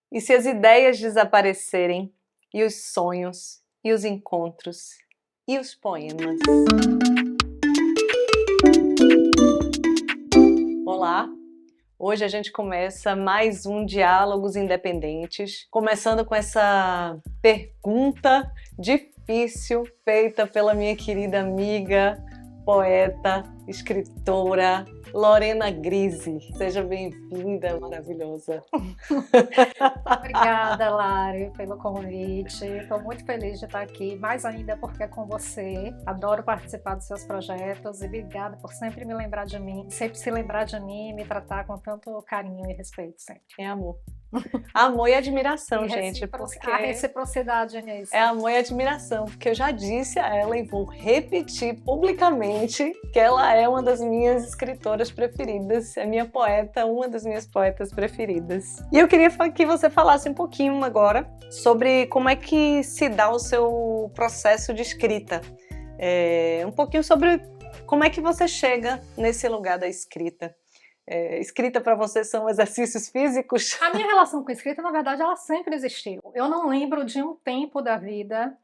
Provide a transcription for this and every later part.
E se as ideias desaparecerem, e os sonhos, e os encontros, e os poemas? Olá! Hoje a gente começa mais um Diálogos Independentes, começando com essa pergunta difícil feita pela minha querida amiga, poeta, escritora, Lorena Grise. Seja bem-vinda, maravilhosa. Obrigada, Lari, pelo convite. Estou muito feliz de estar aqui, mais ainda porque é com você. Adoro participar dos seus projetos e obrigada por sempre me lembrar de mim, sempre se lembrar de mim e me tratar com tanto carinho e respeito sempre. É amor. Amor e admiração, E gente, porque a reciprocidade nisso. é amor e admiração, porque eu já disse a ela e vou repetir publicamente que ela é uma das minhas escritoras preferidas, é minha poeta, uma das minhas poetas preferidas. E eu queria que você falasse um pouquinho agora sobre como é que se dá o seu processo de escrita, um pouquinho sobre como é que você chega nesse lugar da escrita. Escrita para você são exercícios físicos? A minha relação com a escrita, na verdade, ela sempre existiu. Eu não lembro de um tempo da vida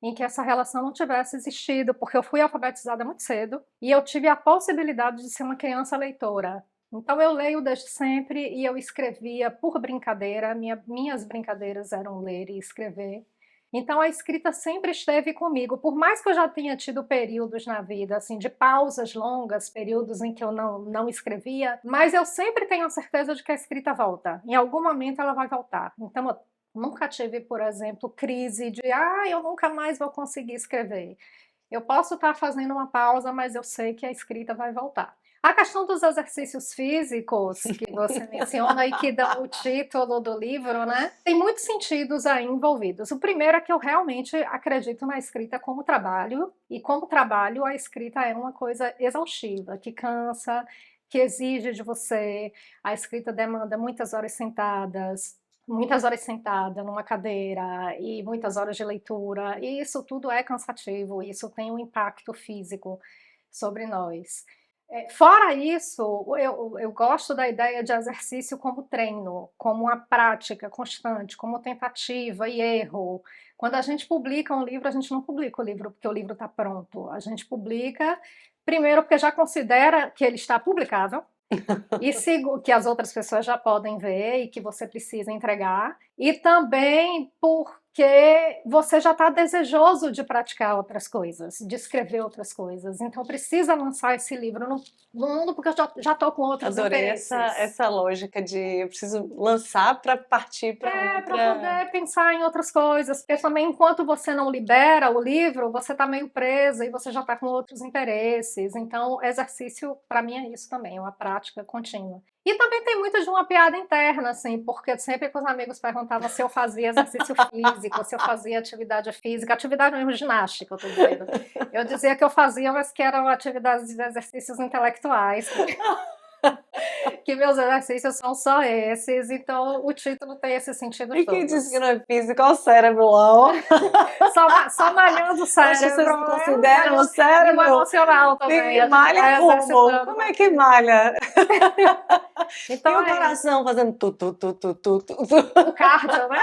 em que essa relação não tivesse existido, porque eu fui alfabetizada muito cedo e eu tive a possibilidade de ser uma criança leitora. Então eu leio desde sempre e eu escrevia por brincadeira, minhas brincadeiras eram ler e escrever. Então a escrita sempre esteve comigo, por mais que eu já tenha tido períodos na vida, assim, de pausas longas, períodos em que eu não escrevia, mas eu sempre tenho a certeza de que a escrita volta. Em algum momento ela vai voltar. Então eu nunca tive, por exemplo, crise de eu nunca mais vou conseguir escrever. Eu posso estar fazendo uma pausa, mas eu sei que a escrita vai voltar. A questão dos exercícios físicos que você menciona e que dão o título do livro, né? Tem muitos sentidos aí envolvidos. O primeiro é que eu realmente acredito na escrita como trabalho, e como trabalho a escrita é uma coisa exaustiva, que cansa, que exige de você. A escrita demanda muitas horas sentada numa cadeira e muitas horas de leitura, e isso tudo é cansativo, isso tem um impacto físico sobre nós. Fora isso, eu gosto da ideia de exercício como treino, como uma prática constante, como tentativa e erro. Quando a gente publica um livro, a gente não publica o livro porque o livro está pronto. A gente publica, primeiro, porque já considera que ele está publicável, e que as outras pessoas já podem ver e que você precisa entregar, e também porque você já está desejoso de praticar outras coisas, de escrever outras coisas, então precisa lançar esse livro no mundo porque eu já estou com outros Adorei interesses. essa lógica de eu preciso lançar para partir para outra... Para poder pensar em outras coisas, porque também enquanto você não libera o livro, você está meio presa e você já está com outros interesses, então exercício para mim é isso também, é uma prática contínua. E também tem muito de uma piada interna, assim, porque sempre que os amigos perguntavam se eu fazia exercício físico, se eu fazia atividade física, atividade mesmo ginástica, eu tô dizendo. Eu dizia que eu fazia, mas que eram atividades de exercícios intelectuais. Que meus exercícios são só esses, então o título tem esse sentido E todo. quem disse que não é físico, olha o cérebro lá, ó. Só malhando o cérebro. Acho que vocês não consideram o cérebro? E o emocional também. Malha como? Como é que malha? Então, e o coração fazendo tu. O cardio, né?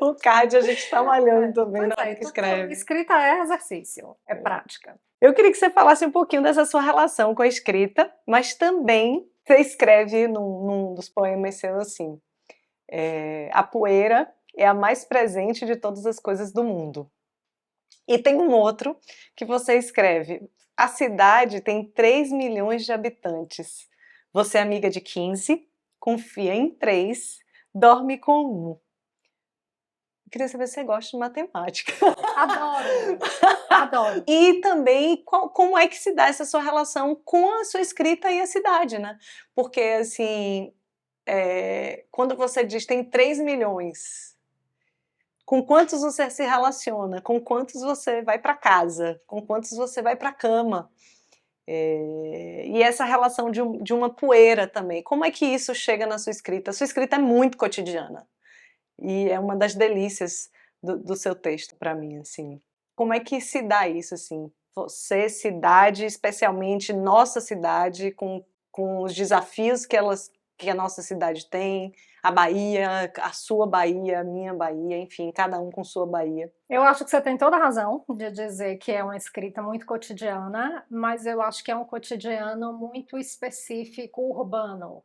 O cardio a gente tá malhando também na hora que Então, escreve. escrita é exercício, é prática. Eu queria que você falasse um pouquinho dessa sua relação com a escrita, mas também você escreve num dos poemas seus assim: a poeira é a mais presente de todas as coisas do mundo. E tem um outro que você escreve: a cidade tem 3 milhões de habitantes. Você é amiga de 15, confia em 3, dorme com 1. Eu queria saber se você gosta de matemática. Adoro. E também como é que se dá essa sua relação com a sua escrita e a cidade, né? Porque, assim, quando você diz tem 3 milhões, com quantos você se relaciona? Com quantos você vai para casa? Com quantos você vai para a cama? E essa relação de uma poeira também. Como é que isso chega na sua escrita? A sua escrita é muito cotidiana. E é uma das delícias do seu texto para mim, assim. Como é que se dá isso, assim? Você, cidade, especialmente nossa cidade, com os desafios que a nossa cidade tem, a Bahia, a sua Bahia, a minha Bahia, enfim, cada um com sua Bahia. Eu acho que você tem toda a razão de dizer que é uma escrita muito cotidiana, mas eu acho que é um cotidiano muito específico, urbano.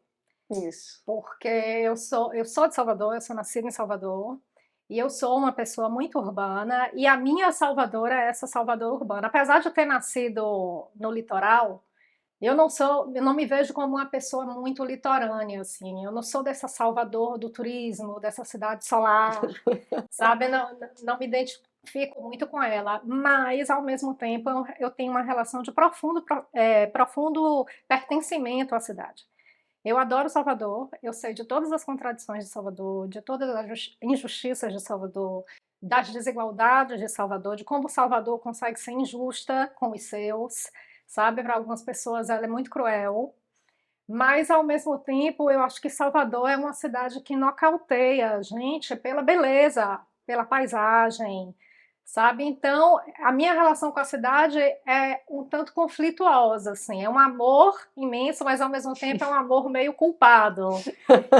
Isso. Porque eu sou de Salvador, eu sou nascida em Salvador, e eu sou uma pessoa muito urbana, e a minha Salvador é essa Salvador urbana. Apesar de eu ter nascido no litoral, eu não me vejo como uma pessoa muito litorânea, assim. Eu não sou dessa Salvador do turismo, dessa cidade solar, sabe? Não me identifico muito com ela, mas ao mesmo tempo eu tenho uma relação de profundo pertencimento à cidade. Eu adoro Salvador, eu sei de todas as contradições de Salvador, de todas as injustiças de Salvador, das desigualdades de Salvador, de como Salvador consegue ser injusta com os seus, sabe? Para algumas pessoas ela é muito cruel, mas ao mesmo tempo eu acho que Salvador é uma cidade que nocauteia a gente pela beleza, pela paisagem, sabe? Então, a minha relação com a cidade é um tanto conflituosa, assim, é um amor imenso, mas ao mesmo tempo é um amor meio culpado,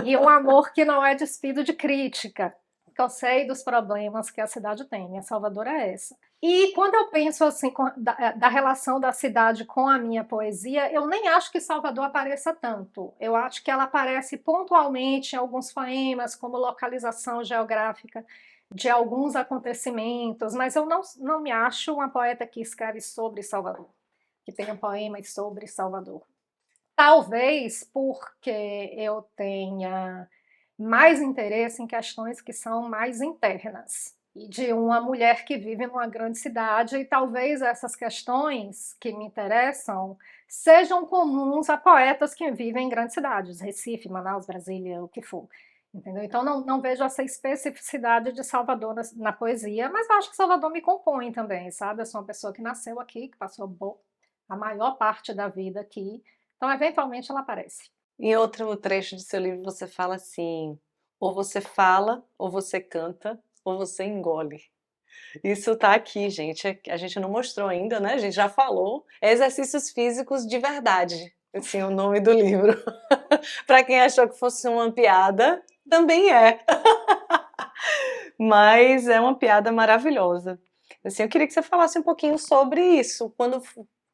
e um amor que não é despido de crítica, porque eu sei dos problemas que a cidade tem, minha Salvador é essa. E quando eu penso assim da relação da cidade com a minha poesia, eu nem acho que Salvador apareça tanto. Eu acho que ela aparece pontualmente em alguns poemas, como localização geográfica de alguns acontecimentos, mas eu não me acho uma poeta que escreve sobre Salvador, que tenha poemas sobre Salvador. Talvez porque eu tenha mais interesse em questões que são mais internas e de uma mulher que vive numa grande cidade, e talvez essas questões que me interessam sejam comuns a poetas que vivem em grandes cidades, Recife, Manaus, Brasília, o que for. Entendeu? Então não vejo essa especificidade de Salvador na poesia, mas acho que Salvador me compõe também, sabe? Eu sou uma pessoa que nasceu aqui, que passou a maior parte da vida aqui, então eventualmente ela aparece. Em outro trecho de seu livro você fala assim: ou você fala, ou você canta, ou você engole. Isso tá aqui, gente. A gente não mostrou ainda, né? A gente já falou. É exercícios físicos de verdade. Assim, o nome do livro. Para quem achou que fosse uma piada, também é. Mas é uma piada maravilhosa. Assim, eu queria que você falasse um pouquinho sobre isso.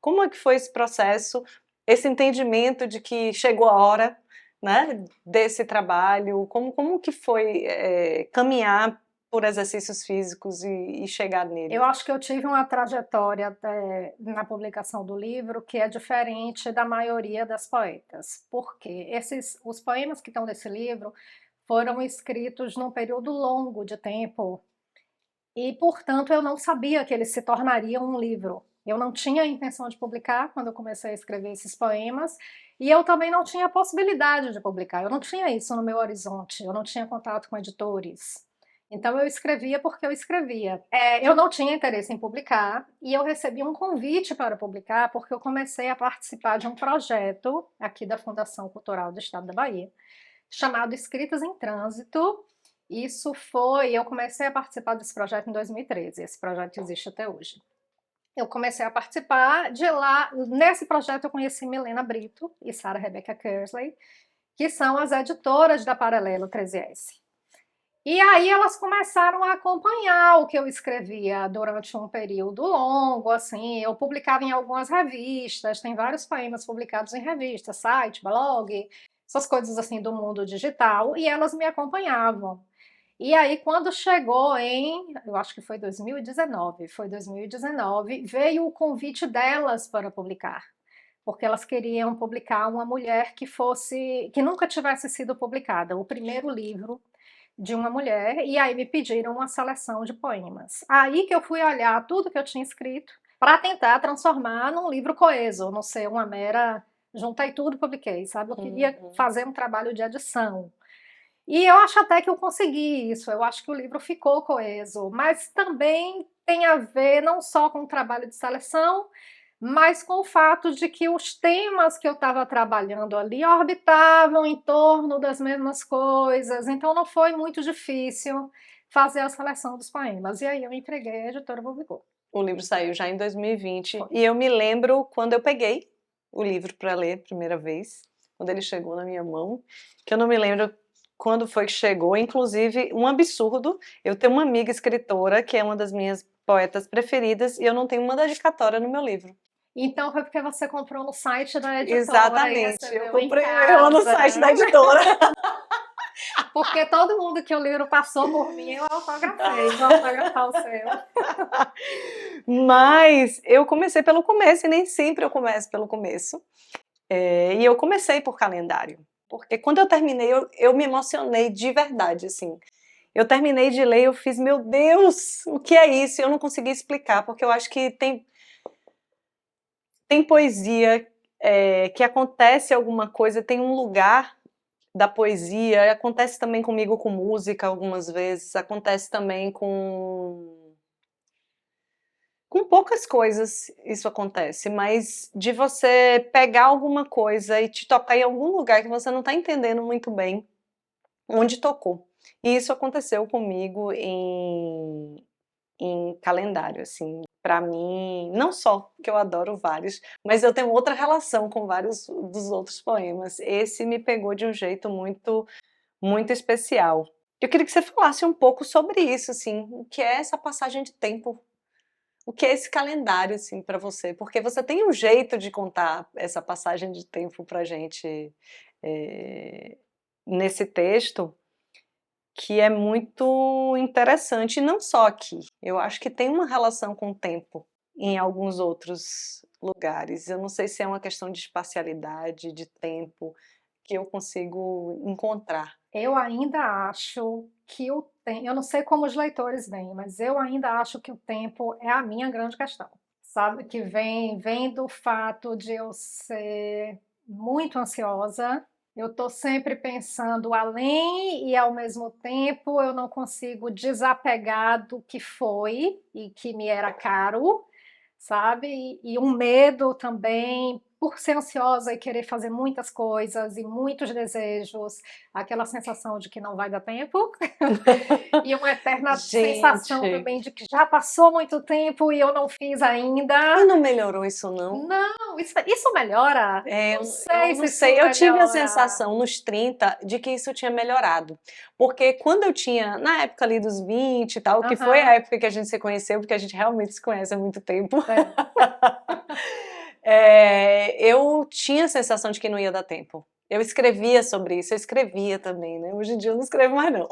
Como é que foi esse processo, esse entendimento de que chegou a hora, né, desse trabalho? Como que foi caminhar por exercícios físicos e chegar Eu nele? acho que eu tive uma trajetória na publicação do livro que é diferente da maioria das poetas, porque os poemas que estão nesse livro foram escritos num período longo de tempo e, portanto, eu não sabia que eles se tornariam um livro. Eu não tinha a intenção de publicar quando eu comecei a escrever esses poemas, e eu também não tinha a possibilidade de publicar. Eu não tinha isso no meu horizonte, eu não tinha contato com editores. Então eu escrevia porque eu escrevia. Eu não tinha interesse em publicar, e eu recebi um convite para publicar porque eu comecei a participar de um projeto aqui da Fundação Cultural do Estado da Bahia, chamado Escritas em Trânsito. Eu comecei a participar desse projeto em 2013, esse projeto existe até hoje. Eu comecei a participar de lá, nesse projeto eu conheci Milena Brito e Sarah Rebecca Kersley, que são as editoras da Paralelo 13S. E aí elas começaram a acompanhar o que eu escrevia durante um período longo, assim, eu publicava em algumas revistas, tem vários poemas publicados em revistas, site, blog, essas coisas assim do mundo digital, e elas me acompanhavam. E aí, quando chegou eu acho que foi 2019, veio o convite delas para publicar, porque elas queriam publicar uma mulher que nunca tivesse sido publicada, o primeiro livro de uma mulher, e aí me pediram uma seleção de poemas. Aí que eu fui olhar tudo que eu tinha escrito para tentar transformar num livro coeso, não ser uma mera juntei tudo e publiquei, sabe? Eu queria fazer um trabalho de adição. E eu acho até que eu consegui isso, eu acho que o livro ficou coeso, mas também tem a ver não só com o trabalho de seleção, mas com o fato de que os temas que eu estava trabalhando ali orbitavam em torno das mesmas coisas, então não foi muito difícil fazer a seleção dos poemas. E aí eu entreguei, a editora publicou. O livro saiu já em 2020 e eu me lembro quando eu peguei o livro para ler a primeira vez, quando ele chegou na minha mão, que eu não me lembro quando foi que chegou, inclusive um absurdo, eu tenho uma amiga escritora que é uma das minhas poetas preferidas e eu não tenho uma dedicatória no meu livro. Então foi porque você comprou no site da editora e Exatamente, eu recebeu em comprei ela no site da casa. editora. Porque todo mundo que o livro passou por mim, eu autografei. Vou autografar o seu. Mas eu comecei pelo começo e nem sempre eu começo pelo começo. E eu comecei por calendário, porque quando eu terminei, eu me emocionei de verdade, assim. Eu terminei de ler, eu fiz, meu Deus, o que é isso? Eu não consegui explicar, porque eu acho que tem poesia que acontece alguma coisa, tem um lugar da poesia, acontece também comigo com música algumas vezes, acontece também com poucas coisas isso acontece, mas de você pegar alguma coisa e te tocar em algum lugar que você não está entendendo muito bem onde tocou. E isso aconteceu comigo em calendário, assim, para mim, não só que eu adoro vários, mas eu tenho outra relação com vários dos outros poemas. Esse me pegou de um jeito muito, muito especial. Eu queria que você falasse um pouco sobre isso, assim, o que é essa passagem de tempo, o que é esse calendário, assim, para você? Porque você tem um jeito de contar essa passagem de tempo pra gente nesse texto que é muito interessante, e não só aqui. Eu acho que tem uma relação com o tempo em alguns outros lugares. Eu não sei se é uma questão de espacialidade, de tempo, que eu consigo encontrar. Eu ainda acho que o tempo, eu não sei como os leitores veem, mas eu ainda acho que o tempo é a minha grande questão. Sabe, que vem do fato de eu ser muito ansiosa, eu estou sempre pensando além e ao mesmo tempo eu não consigo desapegar do que foi e que me era caro, sabe? E um medo também, por ser ansiosa e querer fazer muitas coisas e muitos desejos, aquela sensação de que não vai dar tempo, e uma eterna sensação Gente, também de que já passou muito tempo e eu não fiz e ainda. não melhorou isso não? Não, isso melhora? Não Eu sei não se isso sei, eu tive a melhora. sensação nos 30 de que isso tinha melhorado, porque quando eu tinha, na época ali dos 20 e tal, que foi a Aham, época que a gente se conheceu, porque a gente realmente se conhece há muito tempo, é. eu tinha a sensação de que não ia dar tempo. Eu escrevia sobre isso, eu escrevia também, né, hoje em dia eu não escrevo mais não.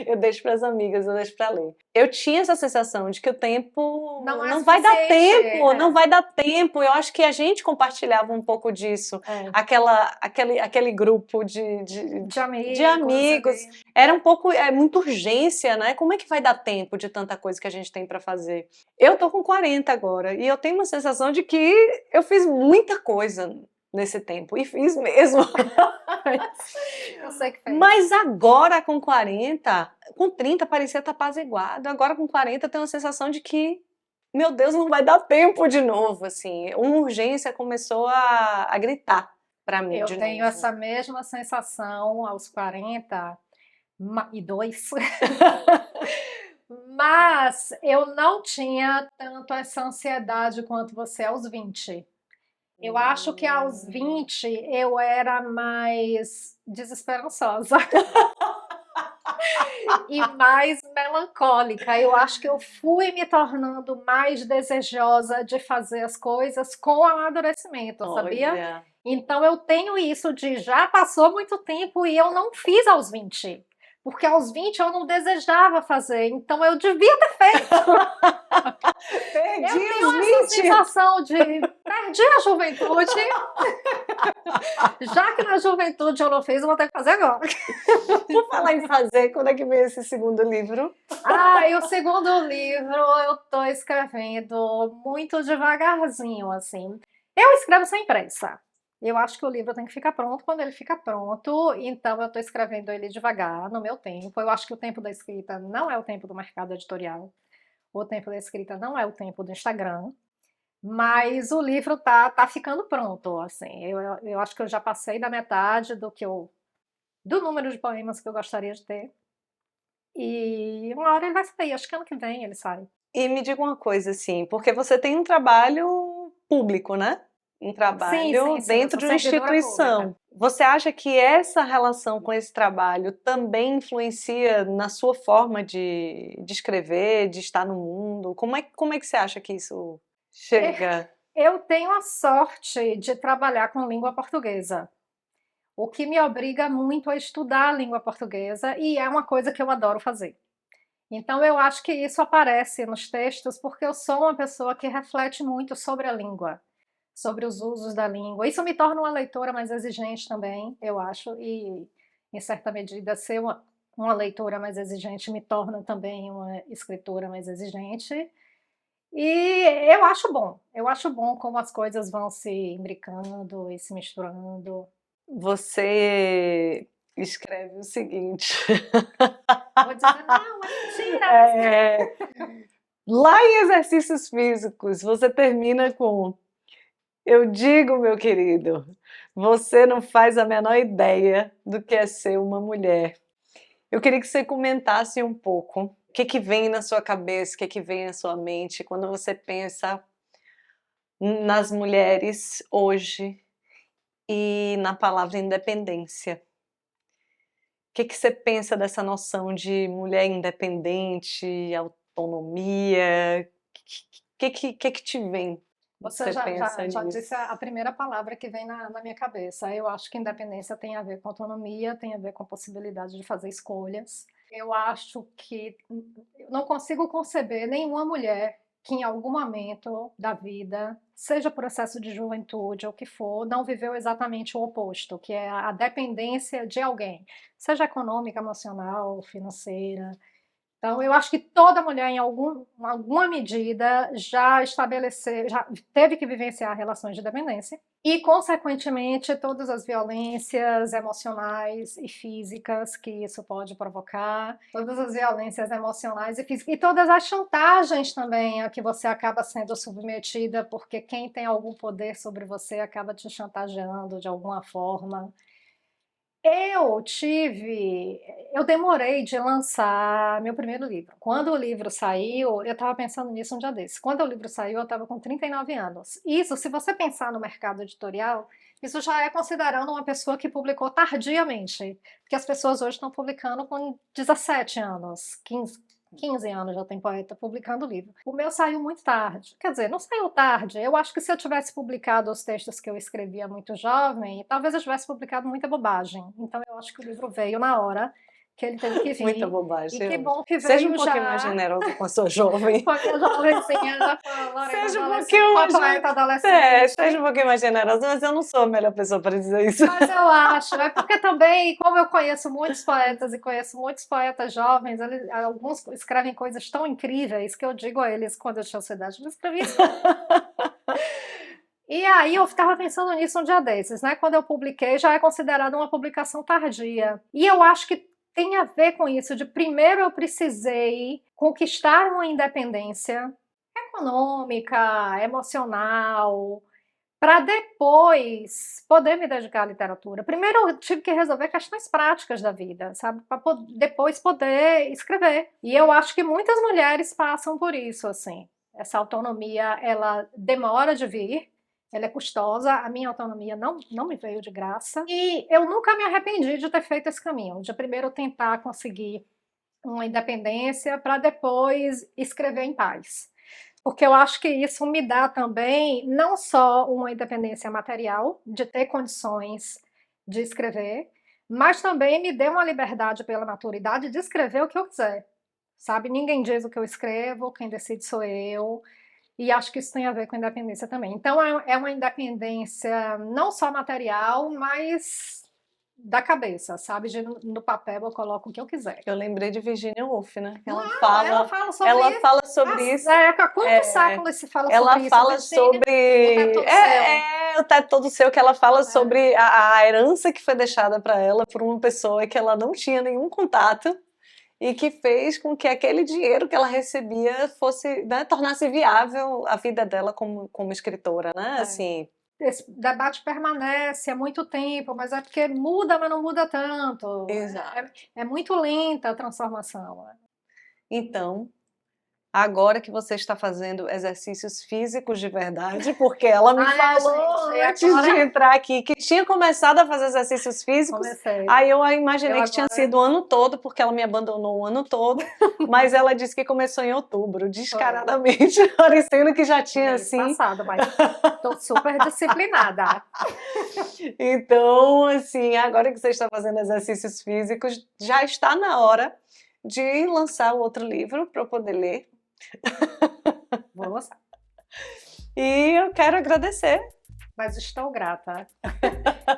Eu deixo para as amigas, eu deixo para ler. Eu tinha essa sensação de que o Não tempo é não vai dar suficiente. tempo, não vai dar tempo. Eu acho que a gente compartilhava um pouco disso, É. aquele grupo De de amigos amigos. ali. Era um pouco, muita urgência, né? Como é que vai dar tempo de tanta coisa que a gente tem para fazer? Eu tô com 40 agora e eu tenho uma sensação de que eu fiz muita coisa nesse tempo e fiz mesmo. Eu sei que fez. Mas agora com 40, com 30 parecia estar apaziguado, agora com 40 eu tenho a sensação de que, meu Deus, não vai dar tempo de novo, assim, uma urgência começou a gritar para mim Eu de tenho novo. essa mesma sensação aos 42, mas eu não tinha tanto essa ansiedade quanto você aos 20. Eu acho que aos Hum. 20 eu era mais desesperançosa e mais melancólica. Eu acho que eu fui me tornando mais desejosa de fazer as coisas com o amadurecimento, sabia? Olha, Então eu tenho isso de já passou muito tempo e eu não fiz aos 20. Porque aos 20 eu não desejava fazer, então eu devia ter feito. perdi Eu tenho os essa 20. sensação de perdi a juventude, já que na juventude eu não fiz, eu vou ter que fazer agora. Por falar em fazer, quando é que veio esse segundo livro? Ah, e o segundo livro eu tô escrevendo muito devagarzinho, assim. Eu escrevo sem pressa. Eu acho que o livro tem que ficar pronto quando ele fica pronto, então eu tô escrevendo ele devagar, no meu tempo. Eu acho que o tempo da escrita não é o tempo do mercado editorial. O tempo da escrita não é o tempo do Instagram. Mas o livro tá ficando pronto, assim. Eu acho que eu já passei da metade do número de poemas que eu gostaria de ter. E uma hora ele vai sair, acho que ano que vem ele sai. E me diga uma coisa, assim, porque você tem um trabalho público, né? Um Sim, trabalho sim, sim, eu dentro sou de uma servidora instituição. pública. Você acha que essa relação com esse trabalho também influencia na sua forma de escrever, de estar no mundo? Como é que você acha que isso É, chega? eu tenho a sorte de trabalhar com língua portuguesa, o que me obriga muito a estudar a língua portuguesa e é uma coisa que eu adoro fazer. Então eu acho que isso aparece nos textos porque eu sou uma pessoa que reflete muito sobre a língua, sobre os usos da língua. Isso me torna uma leitora mais exigente também, eu acho, e em certa medida ser uma leitora mais exigente me torna também uma escritora mais exigente. E eu acho bom como as coisas vão se imbricando e se misturando. Você escreve o seguinte. Vou dizer, não, é mentira, É, lá em exercícios físicos, você termina com: eu digo, meu querido, você não faz a menor ideia do que é ser uma mulher. Eu queria que você comentasse um pouco o que vem na sua cabeça, o que vem na sua mente quando você pensa nas mulheres hoje e na palavra independência. O que você pensa dessa noção de mulher independente, autonomia? O que te vem quando você você já, pensa já, já nisso? disse a primeira palavra que vem na minha cabeça. Eu acho que independência tem a ver com autonomia, tem a ver com a possibilidade de fazer escolhas. Eu acho que eu não consigo conceber nenhuma mulher que em algum momento da vida, seja processo de juventude ou o que for, não viveu exatamente o oposto, que é a dependência de alguém, seja econômica, emocional, financeira. Então, eu acho que toda mulher, alguma medida, já estabeleceu, já teve que vivenciar relações de dependência e, consequentemente, todas as violências emocionais e físicas que isso pode provocar, todas as violências emocionais e físicas, e todas as chantagens também a que você acaba sendo submetida, porque quem tem algum poder sobre você acaba te chantageando de alguma forma. Eu demorei de lançar meu primeiro livro. Quando o livro saiu, eu estava pensando nisso um dia desses. Quando o livro saiu, eu estava com 39 anos. Isso, se você pensar no mercado editorial, isso já é considerando uma pessoa que publicou tardiamente, porque as pessoas hoje estão publicando com 17 anos, 15 anos já tem poeta publicando livro. O meu saiu muito tarde. Quer dizer, não saiu tarde. Eu acho que se eu tivesse publicado os textos que eu escrevia muito jovem, talvez eu tivesse publicado muita bobagem. Então eu acho que o livro veio na hora que ele teve que Muita vir. E bobagem que hoje. bom que Seja um veio pouquinho mais já. generosa com a sua jovem. Com a minha jovenzinha, já com a Lorena Seja um adolescente, pouquinho com a mais. poeta adolescente. Seja um pouquinho mais generosa, mas eu não sou a melhor pessoa para dizer isso. Mas eu acho, é porque também, como eu conheço muitos poetas e conheço muitos poetas jovens, alguns escrevem coisas tão incríveis que eu digo a eles quando eu tinha sua idade, eu escrevi isso. E aí eu estava pensando nisso um dia desses, né? Quando eu publiquei, já é considerada uma publicação tardia. E eu acho que tem a ver com isso, de primeiro eu precisei conquistar uma independência econômica, emocional, para depois poder me dedicar à literatura. Primeiro eu tive que resolver questões práticas da vida, sabe? Para depois poder escrever. E eu acho que muitas mulheres passam por isso, assim. Essa autonomia, ela demora de vir, ela é custosa, a minha autonomia não me veio de graça. E eu nunca me arrependi de ter feito esse caminho, de primeiro tentar conseguir uma independência para depois escrever em paz. Porque eu acho que isso me dá também não só uma independência material, de ter condições de escrever, mas também me deu uma liberdade pela maturidade de escrever o que eu quiser. Sabe? Ninguém diz o que eu escrevo, quem decide sou eu. E acho que isso tem a ver com independência também. Então é uma independência não só material, mas da cabeça, sabe? No papel eu coloco o que eu quiser. Eu lembrei de Virginia Woolf, né? Ela fala sobre Ela isso. fala sobre isso. Há quantos séculos se fala Ela sobre isso, fala Virginia? O teto sobre. todo seu. O teto todo seu, que ela fala É. sobre a herança que foi deixada para ela por uma pessoa que ela não tinha nenhum contato e que fez com que aquele dinheiro que ela recebia fosse, né, tornasse viável a vida dela como escritora, né? Assim. Esse debate permanece há muito tempo, mas é porque muda, mas não muda tanto. Exato. É muito lenta a transformação. Então, agora que você está fazendo exercícios físicos de verdade, porque ela me falou gente, antes agora... de entrar aqui que tinha começado a fazer exercícios físicos. Comecei. Aí eu imaginei Eu que tinha agora- sido o ano todo, porque ela me abandonou o ano todo, mas ela disse que começou em outubro, descaradamente, parecendo que já tinha Mês assim. passado, mas tô super disciplinada. Então, assim, agora que você está fazendo exercícios físicos, já está na hora de lançar o outro livro para eu poder ler. Vou lançar. E eu quero agradecer. Mas estou grata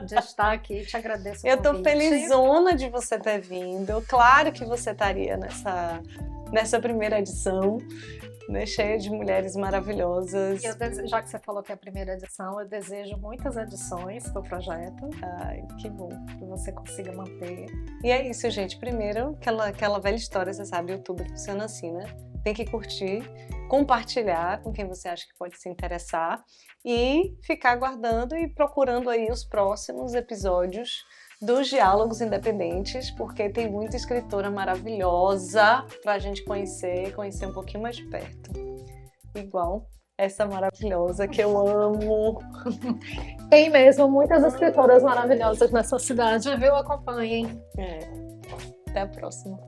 de estar aqui, te agradeço o Eu tô convite. felizona de você ter vindo. Claro que você estaria nessa primeira edição, né, cheia de mulheres maravilhosas. E já que você falou que é a primeira edição, eu desejo muitas edições para o projeto. Ai, que bom. Que você consiga manter. E é isso, gente. Primeiro, aquela velha história, você sabe, o YouTube funciona assim, né? Tem que curtir, compartilhar com quem você acha que pode se interessar e ficar aguardando e procurando aí os próximos episódios dos Diálogos Independentes, porque tem muita escritora maravilhosa pra gente conhecer um pouquinho mais de perto. Igual essa maravilhosa que eu amo. Tem mesmo muitas escritoras maravilhosas nessa cidade, viu? Acompanhem. Até a próxima.